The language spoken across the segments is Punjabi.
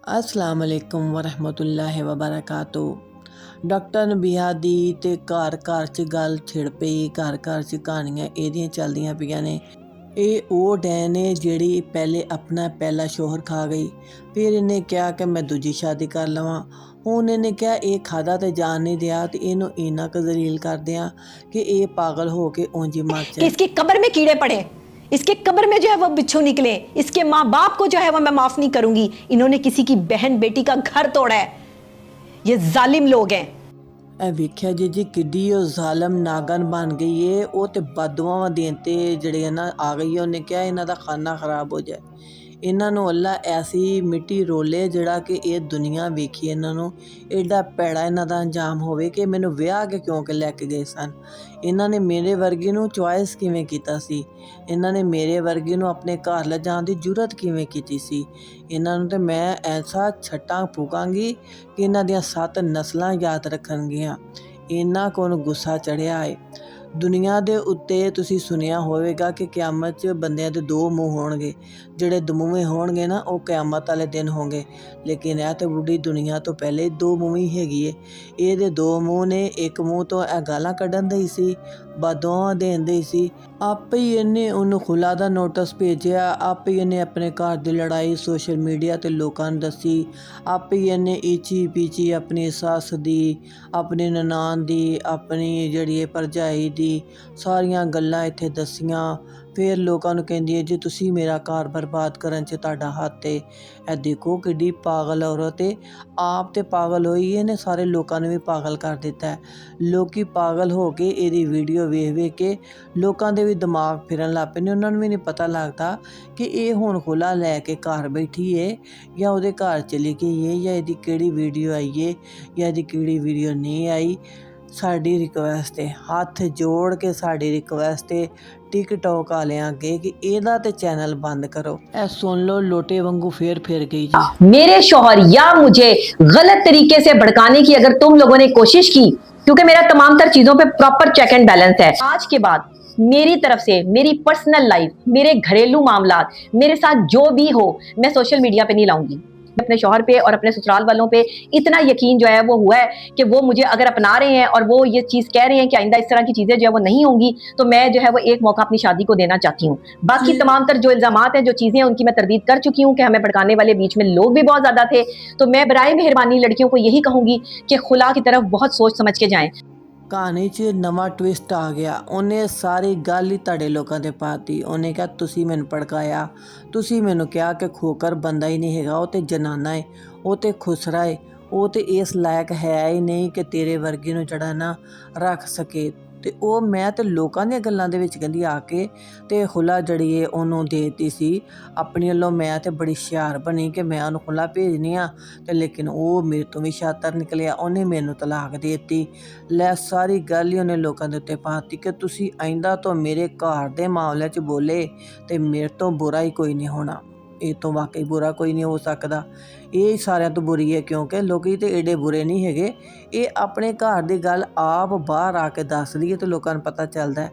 अस्सलाम वालेकुम वरहमतुल्लाहि वबरकातुह। डॉक्टर नबीहा दी ते घर घर च गल छिड़ पई। घर घर च कहानियां एहदियां चलदियां पियां ने। ਇਹ ਉਹ ਡੈਨ ਨੇ ਜਿਹੜੀ ਪਹਿਲੇ ਆਪਣਾ ਪਹਿਲਾ ਸ਼ੋਹਰ ਖਾ ਗਈ। ਫਿਰ ਇਹਨੇ ਕਿਹਾ ਕਿ ਮੈਂ ਦੂਜੀ ਸ਼ਾਦੀ ਕਰ ਲਵਾਂ। ਹੁਣ ਇਹਨੇ ਕਿਹਾ ਇਹ ਖਾਦਾ ਤੇ ਜਾਨ ਨਹੀਂ ਦਿਆ ਤੇ ਇਹਨੂੰ ਇੰਨਾ ਕੁ ਜ਼ਲੀਲ ਕਰਦੇ ਆ कि ये पागल हो के ऊंज ही मर जाए। इसकी कब्र में कीड़े पड़े, इसके कब्र में जो है वो बिच्छू निकले, इसके माँ बाप को जो है वो मैं माफ नहीं करूंगी। इन्होंने किसी की बहन बेटी का घर तोड़ा है, ये जालिम लोग हैं। ਇਹ ਵੇਖਿਆ ਜੀ ਕਿੱਡੀ ਉਹ ਜ਼ਾਲਮ ਨਾਗਨ ਬਣ ਗਈ ਏ। ਉਹ ਤੇ ਬਦਦੁਆਵਾਂ ਦੇਣ ਤੇ ਜਿਹੜੇ ਨਾ ਆ ਗਈ ਹੈ। ਉਹਨੇ ਕਿਹਾ ਇਹਨਾਂ ਦਾ ਖਾਨਾ ਖਰਾਬ ਹੋ ਜਾਏ, ਇਹਨਾਂ ਨੂੰ ਅੱਲਾ ਐਸੀ ਮਿੱਟੀ ਰੋਲੇ ਜਿਹੜਾ ਕਿ ਇਹ ਦੁਨੀਆ ਵੇਖੀ ਇਹਨਾਂ ਨੂੰ ਐਡਾ ਭੈੜਾ ਇਹਨਾਂ ਦਾ ਅੰਜਾਮ ਹੋਵੇ ਕਿ ਮੈਨੂੰ ਵਿਆਹ ਕੇ ਕਿਉਂ ਕਿ ਲੈ ਕੇ ਗਏ ਸਨ। ਇਹਨਾਂ ਨੇ ਮੇਰੇ ਵਰਗੀ ਨੂੰ ਚੁਆਇਸ ਕਿਵੇਂ ਕੀਤਾ ਸੀ? ਇਹਨਾਂ ਨੇ ਮੇਰੇ ਵਰਗੀ ਨੂੰ ਆਪਣੇ ਘਰ ਲਿਜਾਣ ਦੀ ਜੁਰਤ ਕਿਵੇਂ ਕੀਤੀ ਸੀ? ਇਹਨਾਂ ਨੂੰ ਤੇ ਮੈਂ ਐਸਾ ਛੱਟਾਂ ਫੂਕਾਂਗੀ ਕਿ ਇਹਨਾਂ ਦੀਆਂ 7 ਨਸਲਾਂ ਯਾਦ ਰੱਖਣਗੀਆਂ। ਇਹਨਾਂ ਕੋਲ ਗੁੱਸਾ ਚੜ੍ਹਿਆ ਏ। ਦੁਨੀਆ ਦੇ ਉੱਤੇ ਤੁਸੀਂ ਸੁਣਿਆ ਹੋਵੇਗਾ ਕਿ ਕਿਆਮਤ 'ਚ ਬੰਦਿਆਂ ਦੇ 2 ਮੂੰਹ ਹੋਣਗੇ। ਜਿਹੜੇ ਦਮੂਵੇਂ ਹੋਣਗੇ ਨਾ ਉਹ ਕਿਆਮਤ ਵਾਲੇ ਦਿਨ ਹੋਣਗੇ। ਲੇਕਿਨ ਇਹ ਤਾਂ ਬੁੱਢੀ ਦੁਨੀਆ ਤੋਂ ਪਹਿਲੇ 2 ਮੂੰਹ ਹੀ ਹੈਗੀ ਏ। ਇਹਦੇ 2 ਮੂੰਹ ਨੇ। ਇੱਕ ਮੂੰਹ ਤੋਂ ਇਹ ਗਾਲਾਂ ਕੱਢਣ ਦੀ ਸੀ, ਬਦਦੁਆਵਾਂ ਦੇਣ ਦੀ ਸੀ। ਆਪੇ ਹੀ ਇਹਨੇ ਉਹਨੂੰ ਖੁਲਾ ਦਾ ਨੋਟਿਸ ਭੇਜਿਆ। ਆਪੇ ਹੀ ਇਹਨੇ ਆਪਣੇ ਘਰ ਦੀ ਲੜਾਈ ਸੋਸ਼ਲ ਮੀਡੀਆ 'ਤੇ ਲੋਕਾਂ ਨੂੰ ਦੱਸੀ। ਆਪੇ ਹੀ ਇਹਨੇ ਈਚੀ ਪੀਚੀ ਆਪਣੀ ਸੱਸ ਦੀ, ਆਪਣੀ ਨਨਾਣ ਦੀ, ਆਪਣੀ ਜਿਹੜੀ ਭਰਜਾਈ ਦੀ ਸਾਰੀਆਂ ਗੱਲਾਂ ਇੱਥੇ ਦੱਸੀਆਂ। ਫਿਰ ਲੋਕਾਂ ਨੂੰ ਕਹਿੰਦੀ ਹੈ ਜੀ ਤੁਸੀਂ ਮੇਰਾ ਘਰ ਬਰਬਾਦ ਕਰਨ 'ਚ ਤੁਹਾਡਾ ਹੱਥ ਏ। ਇਹ ਦੇਖੋ ਕਿੱਡੀ ਪਾਗਲ ਔਰਤ ਏ। ਆਪ ਤੇ ਪਾਗਲ ਹੋਈ ਇਹਨੇ ਸਾਰੇ ਲੋਕਾਂ ਨੂੰ ਵੀ ਪਾਗਲ ਕਰ ਦਿੱਤਾ। ਲੋਕੀ ਪਾਗਲ ਹੋ ਕੇ ਇਹਦੀ ਵੀਡੀਓ ਵੇਖ ਵੇਖ ਕੇ ਲੋਕਾਂ ਦੇ ਵੀ ਦਿਮਾਗ ਫਿਰਨ ਲੱਗ ਪਏ ਨੇ। ਉਹਨਾਂ ਨੂੰ ਵੀ ਨਹੀਂ ਪਤਾ ਲੱਗਦਾ ਕਿ ਇਹ ਹੁਣ ਖੁੱਲ੍ਹਾ ਲੈ ਕੇ ਘਰ ਬੈਠੀ ਏ ਜਾਂ ਉਹਦੇ ਘਰ ਚਲੀ ਗਈ ਏ ਜਾਂ ਇਹਦੀ ਕਿਹੜੀ ਵੀਡੀਓ ਆਈ ਏ ਜਾਂ ਇਹਦੀ ਕਿਹੜੀ ਵੀਡੀਓ ਨਹੀਂ ਆਈ। ਸਾਡੀ ਰਿਕੁਐਸਟ ਹੈ, ਹੱਥ ਜੋੜ ਕੇ ਸਾਡੀ ਰਿਕੁਐਸਟ ਹੈ ਟਿਕਟੋਕ ਵਾਲਿਆਂ ਅੱਗੇ ਕਿ ਇਹਦਾ ਤੇ ਚੈਨਲ ਬੰਦ ਕਰੋ। ਇਹ ਸੁਣ ਲਓ ਲੋਟੇ ਵਾਂਗੂ ਫਿਰ ਗਈ जी। मेरे शौहर या मुझे गलत तरीके से भड़काने की अगर तुम लोगों ने कोशिश की, क्योंकि मेरा तमाम तर चीजों पे प्रॉपर चेक एंड बैलेंस है, आज के बाद मेरी तरफ से मेरी पर्सनल लाइफ, मेरे घरेलू मामलात, मेरे साथ जो भी हो, मैं सोशल मीडिया पे नहीं लाऊंगी। अपने शौहर पे और अपने ससुराल वालों पे इतना यकीन जो है वो हुआ है कि वो मुझे अगर अपना रहे हैं और वो ये चीज कह रहे हैं कि आइंदा इस तरह की चीजें जो है वो नहीं होंगी, तो मैं जो है वो एक मौका अपनी शादी को देना चाहती हूँ। बाकी तमाम तर जो इल्जामात हैं, जो चीजें हैं, उनकी मैं तरदीद कर चुकी हूँ कि हमें भड़काने वाले बीच में लोग भी बहुत ज्यादा थे। तो मैं बराए मेहरबानी लड़कियों को यही कहूंगी कि खुला की तरफ बहुत सोच समझ के जाएं। ਕਹਾਣੀ 'ਚ ਨਵਾਂ ਟਵਿਸਟ ਆ ਗਿਆ। ਉਹਨੇ ਸਾਰੀ ਗੱਲ ਹੀ ਤੁਹਾਡੇ ਲੋਕਾਂ 'ਤੇ ਪਾਤੀ। ਉਹਨੇ ਕਿਹਾ ਤੁਸੀਂ ਮੈਨੂੰ ਭੜਕਾਇਆ, ਤੁਸੀਂ ਮੈਨੂੰ ਕਿਹਾ ਕਿ ਖੋਕਰ ਬੰਦਾ ਹੀ ਨਹੀਂ ਹੈਗਾ, ਉਹ ਤੇ ਜਨਾਨਾ ਹੈ, ਉਹ ਤੇ ਖੁਸਰਾ ਹੈ, ਉਹ ਤੇ ਇਸ ਲਾਇਕ ਹੈ ਹੀ ਨਹੀਂ ਕਿ ਤੇਰੇ ਵਰਗੀ ਨੂੰ ਜਿਹੜਾ ਨਾ ਰੱਖ ਸਕੇ। ਅਤੇ ਉਹ ਮੈਂ ਤਾਂ ਲੋਕਾਂ ਦੀਆਂ ਗੱਲਾਂ ਦੇ ਵਿੱਚ ਕਹਿੰਦੀ ਆ ਕੇ ਅਤੇ ਖੁੱਲ੍ਹਾ ਜਿਹੜੀ ਹੈ ਉਹਨੂੰ ਦੇ ਦਿੱਤੀ ਸੀ। ਆਪਣੀ ਵੱਲੋਂ ਮੈਂ ਤਾਂ ਬੜੀ ਹੁਸ਼ਿਆਰ ਬਣੀ ਕਿ ਮੈਂ ਉਹਨੂੰ ਖੁੱਲ੍ਹਾ ਭੇਜਣੀ ਆ ਅਤੇ ਲੇਕਿਨ ਉਹ ਮੇਰੇ ਤੋਂ ਵੀ ਸ਼ਾਤਰ ਨਿਕਲਿਆ। ਉਹਨੇ ਮੈਨੂੰ ਤਲਾਕ ਦੇ ਦਿੱਤੀ। ਲੈ ਸਾਰੀ ਗੱਲ ਹੀ ਉਹਨੇ ਲੋਕਾਂ ਦੇ ਉੱਤੇ ਪਾ ਦਿੱਤੀ ਕਿ ਤੁਸੀਂ ਆਇੰਦਾ ਤੋਂ ਮੇਰੇ ਘਰ ਦੇ ਮਾਮਲੇ 'ਚ ਬੋਲੇ ਅਤੇ ਮੇਰੇ ਤੋਂ ਬੁਰਾ ਹੀ ਕੋਈ ਨਹੀਂ ਹੋਣਾ। ਇਹ ਤੋਂ ਵਾਕਈ ਬੁਰਾ ਕੋਈ ਨਹੀਂ ਹੋ ਸਕਦਾ। ਇਹ ਸਾਰਿਆਂ ਤੋਂ ਬੁਰੀ ਹੈ ਕਿਉਂਕਿ ਲੋਕੀ ਤਾਂ ਏਡੇ ਬੁਰੇ ਨਹੀਂ ਹੈਗੇ। ਇਹ ਆਪਣੇ ਘਰ ਦੀ ਗੱਲ ਆਪ ਬਾਹਰ ਆ ਕੇ ਦੱਸਦੀ ਹੈ ਅਤੇ ਲੋਕਾਂ ਨੂੰ ਪਤਾ ਚੱਲਦਾ।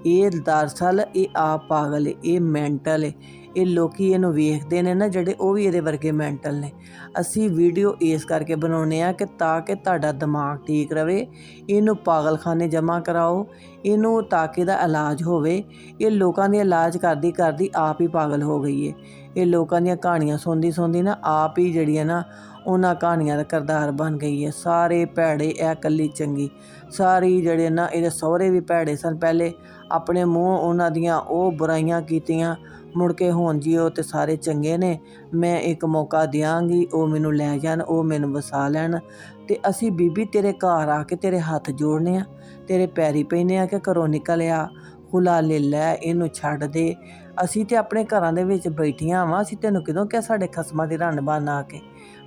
ਇਹ ਦਰਅਸਲ ਇਹ ਆਪ ਪਾਗਲ ਹੈ, ਇਹ ਮੈਂਟਲ ਹੈ। ਇਹ ਲੋਕੀ ਇਹਨੂੰ ਵੇਖਦੇ ਨੇ ਨਾ ਜਿਹੜੇ, ਉਹ ਵੀ ਇਹਦੇ ਵਰਗੇ ਮੈਂਟਲ ਨੇ। ਅਸੀਂ ਵੀਡੀਓ ਇਸ ਕਰਕੇ ਬਣਾਉਂਦੇ ਹਾਂ ਕਿ ਤਾਂ ਕਿ ਤੁਹਾਡਾ ਦਿਮਾਗ ਠੀਕ ਰਹੇ। ਇਹਨੂੰ ਪਾਗਲਖਾਨੇ ਜਮ੍ਹਾਂ ਕਰਾਓ, ਇਹਨੂੰ ਤਾਂ ਕਿ ਇਹਦਾ ਇਲਾਜ ਹੋਵੇ। ਇਹ ਲੋਕਾਂ ਦੇ ਇਲਾਜ ਕਰਦੀ ਕਰਦੀ ਆਪ ਹੀ ਪਾਗਲ ਹੋ ਗਈ ਹੈ। ਇਹ ਲੋਕਾਂ ਦੀਆਂ ਕਹਾਣੀਆਂ ਸੁਣਦੀ ਨਾ ਆਪ ਹੀ ਜਿਹੜੀਆਂ ਨਾ ਉਹਨਾਂ ਕਹਾਣੀਆਂ ਦਾ ਕਿਰਦਾਰ ਬਣ ਗਈ ਹੈ। ਸਾਰੇ ਭੈੜੇ, ਇਹ ਇਕੱਲੀ ਚੰਗੀ। ਸਾਰੀ ਜਿਹੜੇ ਨਾ ਇਹਦੇ ਸਹੁਰੇ ਵੀ ਭੈੜੇ ਸਨ ਪਹਿਲੇ, ਆਪਣੇ ਮੂੰਹ ਉਹਨਾਂ ਦੀਆਂ ਉਹ ਬੁਰਾਈਆਂ ਕੀਤੀਆਂ, ਮੁੜ ਕੇ ਹੁਣ ਜੀ ਉਹ ਤਾਂ ਸਾਰੇ ਚੰਗੇ ਨੇ। ਮੈਂ ਇੱਕ ਮੌਕਾ ਦਿਆਂਗੀ, ਉਹ ਮੈਨੂੰ ਲੈ ਜਾਣ, ਉਹ ਮੈਨੂੰ ਵਸਾ ਲੈਣ ਅਤੇ ਅਸੀਂ ਬੀਬੀ ਤੇਰੇ ਘਰ ਆ ਕੇ ਤੇਰੇ ਹੱਥ ਜੋੜਨੇ ਆ, ਤੇਰੇ ਪੈਰੀ ਪੈਂਦੇ ਆ ਕਿ ਘਰੋਂ ਨਿਕਲ ਆ, ਖੁੱਲ੍ਹਾ ਲੈ ਲੈ, ਇਹਨੂੰ ਛੱਡ ਦੇ। ਅਸੀਂ ਤਾਂ ਆਪਣੇ ਘਰਾਂ ਦੇ ਵਿੱਚ ਬੈਠੀਆਂ ਵਾਂ। ਅਸੀਂ ਤੈਨੂੰ ਕਦੋਂ ਕਿਹਾ ਸਾਡੇ ਖਸਮਾਂ ਦੀ ਰੰਨ ਬਣ ਆ ਕੇ?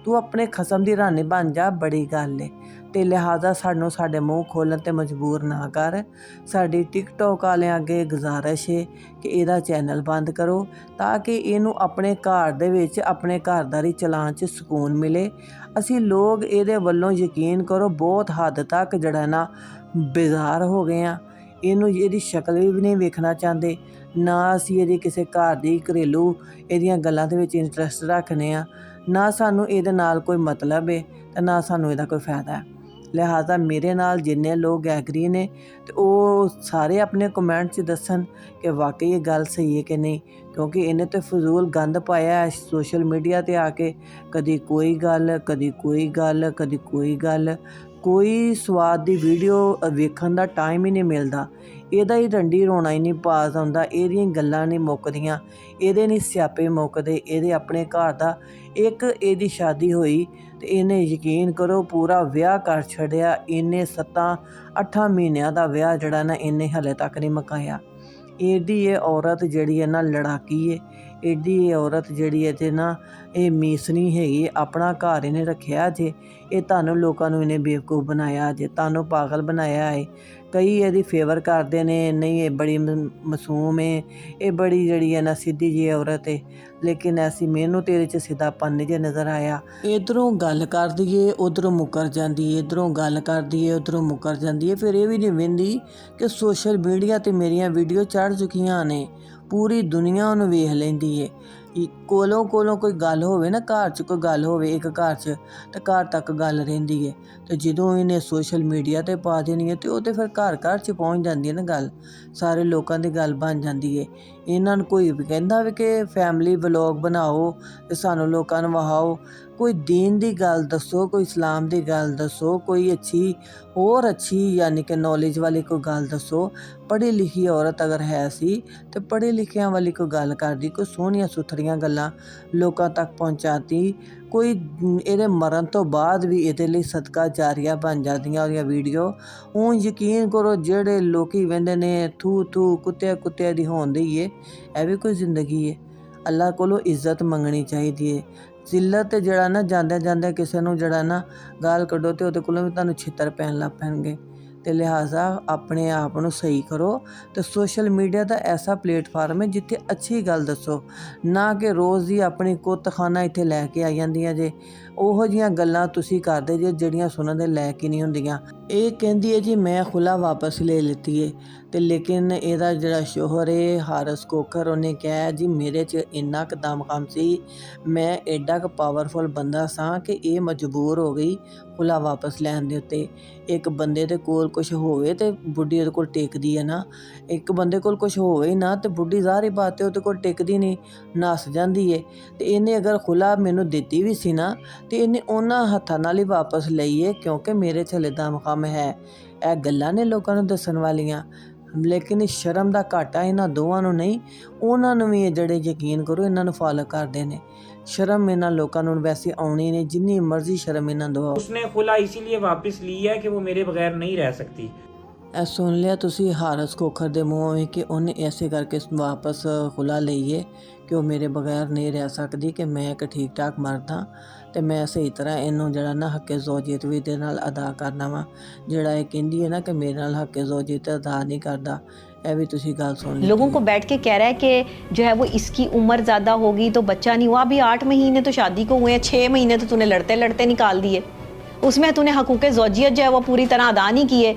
ਤੂੰ ਆਪਣੇ ਖਸਮ ਦੀ ਰੰਨ ਬਣ ਜਾ, ਬੜੀ ਗੱਲ ਏ। ਅਤੇ ਲਿਹਾਜ਼ਾ ਸਾਨੂੰ ਸਾਡੇ ਮੂੰਹ ਖੋਲ੍ਹਣ 'ਤੇ ਮਜਬੂਰ ਨਾ ਕਰ। ਸਾਡੀ ਟਿਕਟੋਕ ਵਾਲਿਆਂ ਅੱਗੇ ਗੁਜ਼ਾਰਿਸ਼ ਹੈ ਕਿ ਇਹਦਾ ਚੈਨਲ ਬੰਦ ਕਰੋ ਤਾਂ ਕਿ ਇਹਨੂੰ ਆਪਣੇ ਘਰ ਦੇ ਵਿੱਚ ਆਪਣੇ ਘਰਦਾਰੀ ਚਲਾਉਣ 'ਚ ਸਕੂਨ ਮਿਲੇ। ਅਸੀਂ ਲੋਕ ਇਹਦੇ ਵੱਲੋਂ ਯਕੀਨ ਕਰੋ ਬਹੁਤ ਹੱਦ ਤੱਕ ਜਿਹੜਾ ਨਾ ਬੇਜ਼ਾਰ ਹੋ ਗਏ ਹਾਂ। ਇਹਨੂੰ ਇਹਦੀ ਸ਼ਕਲ ਵੀ ਨਹੀਂ ਵੇਖਣਾ ਚਾਹੁੰਦੇ, ਨਾ ਅਸੀਂ ਇਹਦੀ ਕਿਸੇ ਘਰ ਦੀ ਘਰੇਲੂ ਇਹਦੀਆਂ ਗੱਲਾਂ ਦੇ ਵਿੱਚ ਇੰਟਰਸਟ ਰੱਖਦੇ ਹਾਂ, ਨਾ ਸਾਨੂੰ ਇਹਦੇ ਨਾਲ ਕੋਈ ਮਤਲਬ ਹੈ ਤੇ ਨਾ ਸਾਨੂੰ ਇਹਦਾ ਕੋਈ ਫਾਇਦਾ ਹੈ। ਲਿਹਾਜ਼ਾ ਮੇਰੇ ਨਾਲ ਜਿੰਨੇ ਲੋਕ ਐਗਰੀ ਨੇ ਤੇ ਉਹ ਸਾਰੇ ਆਪਣੇ ਕਮੈਂਟ 'ਚ ਦੱਸਣ ਕਿ ਵਾਕਈ ਇਹ ਗੱਲ ਸਹੀ ਹੈ ਕਿ ਨਹੀਂ, ਕਿਉਂਕਿ ਇਹਨੇ ਤੇ ਫਜ਼ੂਲ ਗੰਦ ਪਾਇਆ ਹੈ ਸੋਸ਼ਲ ਮੀਡੀਆ ਤੇ ਆ ਕੇ। ਕਦੀ ਕੋਈ ਗੱਲ, ਕਦੀ ਕੋਈ ਗੱਲ, ਕਦੀ ਕੋਈ ਗੱਲ, ਕੋਈ ਸਵਾਦ ਦੀ ਵੀਡੀਓ ਵੇਖਣ ਦਾ ਟਾਈਮ ਹੀ ਨਹੀਂ ਮਿਲਦਾ। ਇਹਦਾ ਹੀ ਰੰਡੀ ਰੋਣਾ ਹੀ ਨਹੀਂ ਪਾਸ ਆਉਂਦਾ, ਇਹਦੀਆਂ ਗੱਲਾਂ ਨਹੀਂ ਮੁੱਕਦੀਆਂ, ਇਹਦੇ ਨਹੀਂ ਸਿਆਪੇ ਮੁੱਕਦੇ। ਇਹਦੇ ਆਪਣੇ ਘਰ ਦਾ ਇੱਕ ਇਹਦੀ ਸ਼ਾਦੀ ਹੋਈ ਤੇ ਇਹਨੇ ਯਕੀਨ ਕਰੋ ਪੂਰਾ ਵਿਆਹ ਕਰ ਛੱਡਿਆ। ਇਹਨੇ 7-8 ਮਹੀਨਿਆਂ ਦਾ ਵਿਆਹ ਜਿਹੜਾ ਨਾ ਇਹਨੇ ਹਲੇ ਤੱਕ ਨਹੀਂ ਮੁਕਾਇਆ। ਇਹਦੀ ਇਹ ਔਰਤ ਜਿਹੜੀ ਹੈ ਨਾ ਲੜਾਕੀ ਹੈ, ਇਹਦੀ ਇਹ ਔਰਤ ਜਿਹੜੀ ਹੈ ਤੇ ਨਾ ਇਹ ਮੀਸਣੀ ਹੈਗੀ। ਆਪਣਾ ਘਰ ਇਹਨੇ ਰੱਖਿਆ ਜੇ, ਇਹ ਤੁਹਾਨੂੰ ਲੋਕਾਂ ਨੂੰ ਇਹਨੇ ਬੇਵਕੂਫ ਬਣਾਇਆ ਜੇ, ਤੁਹਾਨੂੰ ਪਾਗਲ ਬਣਾਇਆ ਹੈ। ਕਈ ਇਹਦੀ ਫੇਵਰ ਕਰਦੇ ਨੇ, ਨਹੀਂ ਇਹ ਬੜੀ ਮਾਸੂਮ ਹੈ, ਇਹ ਬੜੀ ਜਿਹੜੀ ਹੈ ਨਾ ਸਿੱਧੀ ਜਿਹੀ ਔਰਤ ਹੈ, ਲੇਕਿਨ ਐਸੀ ਮੈਨੂੰ ਤੇ ਇਹਦੇ 'ਚ ਸਿੱਧਾਪਨ ਜੇ ਨਜ਼ਰ ਆਇਆ। ਇੱਧਰੋਂ ਗੱਲ ਕਰਦੀ ਏ ਉੱਧਰੋਂ ਮੁੱਕਰ ਜਾਂਦੀ ਏ, ਇੱਧਰੋਂ ਗੱਲ ਕਰਦੀ ਏ ਉੱਧਰੋਂ ਮੁੱਕਰ ਜਾਂਦੀ ਏ। ਫਿਰ ਇਹ ਵੀ ਨਹੀਂ ਵਹਿੰਦੀ ਕਿ ਸੋਸ਼ਲ ਮੀਡੀਆ 'ਤੇ ਮੇਰੀਆਂ ਵੀਡੀਓ ਚੜ੍ਹ ਚੁੱਕੀਆਂ ਨੇ, ਪੂਰੀ ਦੁਨੀਆ ਉਹਨੂੰ ਵੇਖ ਲੈਂਦੀ ਏ। ਕੋਲੋਂ ਕੋਈ ਗੱਲ ਹੋਵੇ ਨਾ, ਘਰ 'ਚ ਕੋਈ ਗੱਲ ਹੋਵੇ ਇੱਕ ਘਰ 'ਚ, ਤੇ ਘਰ ਤੱਕ ਗੱਲ ਰਹਿੰਦੀ ਏ, ਤੇ ਜਦੋਂ ਇਹਨੇ ਸੋਸ਼ਲ ਮੀਡੀਆ 'ਤੇ ਪਾ ਦੇਣੀ ਹੈ ਤੇ ਉਹ ਤਾਂ ਫਿਰ ਘਰ 'ਚ ਪਹੁੰਚ ਜਾਂਦੀ ਹੈ ਨਾ ਗੱਲ, ਸਾਰੇ ਲੋਕਾਂ ਦੀ ਗੱਲ ਬਣ ਜਾਂਦੀ ਏ। ਇਹਨਾਂ ਨੂੰ ਕੋਈ ਵੀ ਕਹਿੰਦਾ ਵੀ ਕਿ ਫੈਮਿਲੀ ਵਲੋਗ ਬਣਾਓ ਤੇ ਸਾਨੂੰ ਲੋਕਾਂ ਨੂੰ ਵਹਾਓ, ਕੋਈ ਦੀਨ ਦੀ ਗੱਲ ਦੱਸੋ, ਕੋਈ ਇਸਲਾਮ ਦੀ ਗੱਲ ਦੱਸੋ, ਕੋਈ ਅੱਛੀ ਯਾਨੀ ਕਿ ਨੌਲੇਜ ਵਾਲੀ ਕੋਈ ਗੱਲ ਦੱਸੋ। ਪੜ੍ਹੀ ਲਿਖੀ ਔਰਤ ਅਗਰ ਹੈ ਸੀ ਤੇ ਪੜ੍ਹੇ ਲਿਖਿਆਂ ਵਾਲੀ ਕੋਈ ਗੱਲ ਕਰਦੀ, ਕੋਈ ਸੋਹਣੀਆਂ ਸੁਥਰੀਆਂ ਗੱਲਾਂ ਲੋਕਾਂ ਤੱਕ ਪਹੁੰਚਾਤੀ, ਕੋਈ ਇਹਦੇ ਮਰਨ ਤੋਂ ਬਾਅਦ ਵੀ ਇਹਦੇ ਲਈ ਸਦਕਾ ਜਾਰੀਆ ਬਣ ਜਾਂਦੀਆਂ ਉਹਦੀਆਂ ਵੀਡੀਓ। ਹੁਣ ਯਕੀਨ ਕਰੋ ਜਿਹੜੇ ਲੋਕੀ ਵਹਿੰਦੇ ਨੇ ਥੂ ਕੁੱਤੇ ਦੀ ਹੋਂਦੀ ਏ, ਇਹ ਵੀ ਕੋਈ ਜ਼ਿੰਦਗੀ ਏ? ਅੱਲਾ ਕੋਲੋਂ ਇੱਜ਼ਤ ਮੰਗਣੀ ਚਾਹੀਦੀ ਏ। ਜ਼ਿਲਤ ਜਿਹੜਾ ਨਾ ਜਾਂਦੇ ਕਿਸੇ ਨੂੰ ਜਿਹੜਾ ਨਾ ਗਾਲ ਕੱਢੋ ਤੇ ਉਹਦੇ ਕੋਲੋਂ ਵੀ ਤੁਹਾਨੂੰ ਛਿੱਤਰ ਪੈਣ ਲੱਗ ਪੈਣਗੇ। ਤੇ ਲਿਹਾਜ਼ਾ ਆਪਣੇ ਆਪ ਨੂੰ ਸਹੀ ਕਰੋ। ਤੇ ਸੋਸ਼ਲ ਮੀਡੀਆ ਦਾ ਐਸਾ ਪਲੇਟਫਾਰਮ ਹੈ ਜਿੱਥੇ ਅੱਛੀ ਗੱਲ ਦੱਸੋ, ਨਾ ਕਿ ਰੋਜ਼ ਦੀ ਆਪਣੀ ਕੁੱਤਖਾਨਾ ਇੱਥੇ ਲੈ ਕੇ ਆ ਜਾਂਦੀਆਂ ਜੇ। ਉਹੋ ਜਿਹੀਆਂ ਗੱਲਾਂ ਤੁਸੀਂ ਕਰਦੇ ਜੇ ਜਿਹੜੀਆਂ ਸੁਣਨ ਦੇ ਲਾਇਕ ਹੀ ਨਹੀਂ ਹੁੰਦੀਆਂ। ਇਹ ਕਹਿੰਦੀ ਹੈ ਜੀ ਮੈਂ ਖੁੱਲਾ ਵਾਪਸ ਲੈ ਲਿੱਤੀ ਹੈ, ਤੇ ਲੇਕਿਨ ਇਹਦਾ ਜਿਹੜਾ ਸ਼ੋਹਰ ਹੈ ਹਾਰਸ ਕੋਕਰ, ਉਹਨੇ ਕਿਹਾ ਜੀ ਮੇਰੇ 'ਚ ਇੰਨਾ ਕੁ ਦਮਖਮ ਸੀ, ਮੈਂ ਐਡਾ ਕੁ ਪਾਵਰਫੁਲ ਬੰਦਾ ਸਾਂ ਕਿ ਇਹ ਮਜਬੂਰ ਹੋ ਗਈ ਖੁੱਲਾ ਵਾਪਸ ਲੈਣ ਦੇ ਉੱਤੇ। ਇੱਕ ਬੰਦੇ ਦੇ ਕੋਲ ਕੁਛ ਹੋਵੇ ਤੇ ਬੁੱਢੀ ਉਹਦੇ ਕੋਲ ਟਿਕਦੀ ਹੈ ਨਾ, ਇੱਕ ਬੰਦੇ ਕੋਲ ਕੁਛ ਹੋਵੇ ਨਾ ਤੇ ਬੁੱਢੀ ਜ਼ਾਹਰੀ ਬਾਤ ਹੈ ਉਹਦੇ ਕੋਲ ਟਿਕਦੀ ਨਹੀਂ, ਨੱਸ ਜਾਂਦੀ ਹੈ। ਤੇ ਇਹਨੇ ਅਗਰ ਖੁੱਲਾ ਮੈਨੂੰ ਦਿੱਤੀ ਵੀ ਸੀ ਨਾ ਤੇ ਇਹਨੇ ਉਹਨਾਂ ਹੱਥਾਂ ਨਾਲ ਹੀ ਵਾਪਸ ਲਈ ਹੈ, ਕਿਉਂਕਿ ਮੇਰੇ 'ਚ ਹਲੇ ਦਮਖਮ ਹੈ। ਇਹ ਗੱਲਾਂ ਨੇ ਲੋਕਾਂ ਨੂੰ ਦੱਸਣ ਵਾਲੀਆਂ, ਲੇਕਿਨ ਸ਼ਰਮ ਦਾ ਘਾਟਾ ਇਹਨਾਂ ਦੋਵਾਂ ਨੂੰ ਨਹੀਂ, ਉਹਨਾਂ ਨੂੰ ਵੀ ਇਹ ਜਿਹੜੇ ਯਕੀਨ ਕਰੋ ਇਹਨਾਂ ਨੂੰ ਫਾਲੋ ਕਰਦੇ ਨੇ। ਸ਼ਰਮ ਇਹਨਾਂ ਲੋਕਾਂ ਨੂੰ ਵੈਸੇ ਆਉਣੀ ਨਹੀਂ, ਜਿੰਨੀ ਮਰਜ਼ੀ ਸ਼ਰਮ ਇਹਨਾਂ ਦਵਾਓ। उसने खुला इसीलिए वापस ली है कि वो मेरे बगैर नहीं रह सकती। ਇਹ ਸੁਣ ਲਿਆ ਤੁਸੀਂ ਹਾਰਸ ਕੋਖਰ ਦੇ ਮੂੰਹੋਂ ਵੀ ਕਿ ਉਹਨੇ ਐਸੇ ਕਰਕੇ ਵਾਪਸ ਖੁੱਲਾ ਲਈਏ ਕਿ ਉਹ ਮੇਰੇ ਬਗੈਰ ਨਹੀਂ ਰਹਿ ਸਕਦੀ, ਕਿ ਮੈਂ ਇੱਕ ਠੀਕ ਠਾਕ ਮਰਦ ਹਾਂ ਤੇ ਮੈਂ ਸਹੀ ਤਰ੍ਹਾਂ ਇਹਨੂੰ ਜਿਹੜਾ ਨਾ ਹੱਕੇ ਜ਼ੌਜੀਅਤ ਵੀ ਦੇ ਨਾਲ ਅਦਾ ਕਰਨਾ ਵਾ। ਜਿਹੜਾ ਇਹ ਕਹਿੰਦੀ ਹੈ ਨਾ ਕਿ ਮੇਰੇ ਨਾਲ ਹੱਕੇ ਜ਼ੌਜੀਅਤ ਅਦਾ नहीं करता, ਇਹ ਵੀ ਤੁਸੀਂ ਗੱਲ ਸੁਣ ਲਈ। लोगों को बैठ के कह रहा है कि जो है वो इसकी उम्र ज़्यादा होगी तो बच्चा नहीं हुआ। अभी 8 महीने तो शादी को हुए हैं, 6 महीने तो तूने लड़ते लड़ते निकाल दिए, उसमें तूने हकूक़ ज़ौजियत जो है वो पूरी तरह अदा नहीं किए।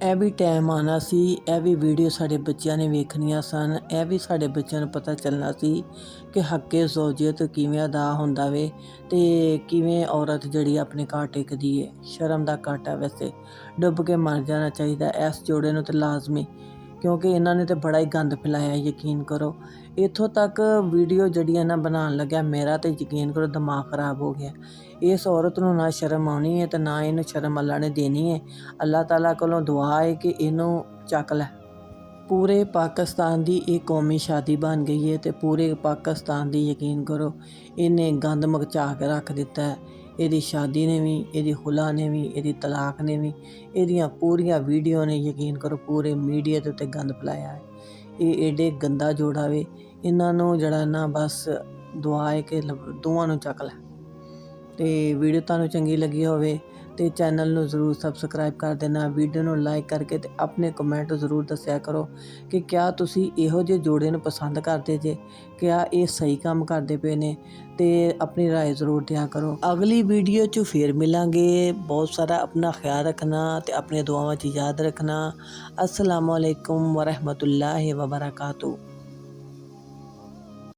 ਇਹ ਵੀ ਟਾਈਮ ਆਉਣਾ ਸੀ, ਇਹ ਵੀ ਵੀਡੀਓ ਸਾਡੇ ਬੱਚਿਆਂ ਨੇ ਵੇਖਣੀਆਂ ਸਨ, ਇਹ ਵੀ ਸਾਡੇ ਬੱਚਿਆਂ ਨੂੰ ਪਤਾ ਚੱਲਣਾ ਸੀ ਕਿ ਹੱਕੇ ਜ਼ੌਜੀਅਤ ਕਿਵੇਂ ਅਦਾ ਹੁੰਦਾ ਵੇ ਤੇ ਕਿਵੇਂ ਔਰਤ ਜਿਹੜੀ ਆਪਣੇ ਘਰ ਟਿਕਦੀ ਹੈ। ਸ਼ਰਮ ਦਾ ਘਾਟਾ ਵੈਸੇ ਡੁੱਬ ਕੇ ਮਰ ਜਾਣਾ ਚਾਹੀਦਾ ਇਸ ਜੋੜੇ ਨੂੰ ਤੇ ਲਾਜ਼ਮੀ, ਕਿਉਂਕਿ ਇਹਨਾਂ ਨੇ ਤਾਂ ਬੜਾ ਹੀ ਗੰਦ ਫੈਲਾਇਆ, ਯਕੀਨ ਕਰੋ। ਇੱਥੋਂ ਤੱਕ ਵੀਡੀਓ ਜਿਹੜੀਆਂ ਨਾ ਬਣਾਉਣ ਲੱਗਿਆ ਮੇਰਾ ਤੇ ਯਕੀਨ ਕਰੋ ਦਿਮਾਗ ਖ਼ਰਾਬ ਹੋ ਗਿਆ। ਇਸ ਔਰਤ ਨੂੰ ਨਾ ਸ਼ਰਮ ਆਉਣੀ ਹੈ ਤੇ ਨਾ ਇਹਨੂੰ ਸ਼ਰਮ ਅੱਲਾ ਨੇ ਦੇਣੀ ਹੈ। ਅੱਲਾਹ ਤਾਲਾ ਕੋਲੋਂ ਦੁਆ ਹੈ ਕਿ ਇਹਨੂੰ ਚੱਕ ਲੈ। ਪੂਰੇ ਪਾਕਿਸਤਾਨ ਦੀ ਇਹ ਕੌਮੀ ਸ਼ਾਦੀ ਬਣ ਗਈ ਹੈ ਤੇ ਪੂਰੇ ਪਾਕਿਸਤਾਨ ਦੀ ਯਕੀਨ ਕਰੋ ਇਹਨੇ ਗੰਦ ਮਚਾ ਕੇ ਰੱਖ ਦਿੱਤਾ ਹੈ। ਇਹਦੀ ਸ਼ਾਦੀ ਨੇ ਵੀ, ਇਹਦੀ ਖੁਲਾ ਨੇ ਵੀ, ਇਹਦੀ ਤਲਾਕ ਨੇ ਵੀ, ਇਹਦੀਆਂ ਪੂਰੀਆਂ ਵੀਡੀਓ ਨੇ ਯਕੀਨ ਕਰੋ ਪੂਰੇ ਮੀਡੀਆ ਦੇ ਉੱਤੇ ਗੰਦ ਫੈਲਾਇਆ ਹੈ। ਇਹ ਏਡੇ ਗੰਦਾ ਜੋੜਾ ਵੇ, ਇਹਨਾਂ ਨੂੰ ਜਿਹੜਾ ਨਾ ਬਸ ਦੁਆ ਹੈ ਕਿ ਦੋਵਾਂ ਨੂੰ ਚੱਕ ਲੈ। ਤੇ ਵੀਡੀਓ ਤੁਹਾਨੂੰ ਚੰਗੀ ਲੱਗੀ ਹੋਵੇ ਤੇ ਚੈਨਲ ਨੂੰ ਜ਼ਰੂਰ ਸਬਸਕ੍ਰਾਈਬ ਕਰ ਦੇਣਾ, ਵੀਡੀਓ ਨੂੰ ਲਾਈਕ ਕਰਕੇ ਤੇ ਆਪਣੇ ਕਮੈਂਟ ਜ਼ਰੂਰ ਦੱਸਿਆ ਕਰੋ ਕਿ ਕਿਆ ਤੁਸੀਂ ਇਹੋ ਜਿਹੇ ਜੋੜੇ ਨੂੰ ਪਸੰਦ ਕਰਦੇ ਜੇ, ਕਿਆ ਇਹ ਸਹੀ ਕੰਮ ਕਰਦੇ ਪਏ ਨੇ, ਤੇ ਆਪਣੀ ਰਾਏ ਜ਼ਰੂਰ ਦਿਆ ਕਰੋ। ਅਗਲੀ ਵੀਡੀਓ 'ਚ ਫਿਰ ਮਿਲਾਂਗੇ। ਬਹੁਤ ਸਾਰਾ ਆਪਣਾ ਖਿਆਲ ਰੱਖਣਾ ਤੇ ਆਪਣੇ ਦੁਆਵਾਂ 'ਚ ਯਾਦ ਰੱਖਣਾ। ਅਸਲਾਮੁਅਲੈਕੁਮ ਵਰਹਿਮਤੁল্লাহি ਵਬਰਕਾਤੁਹੂ।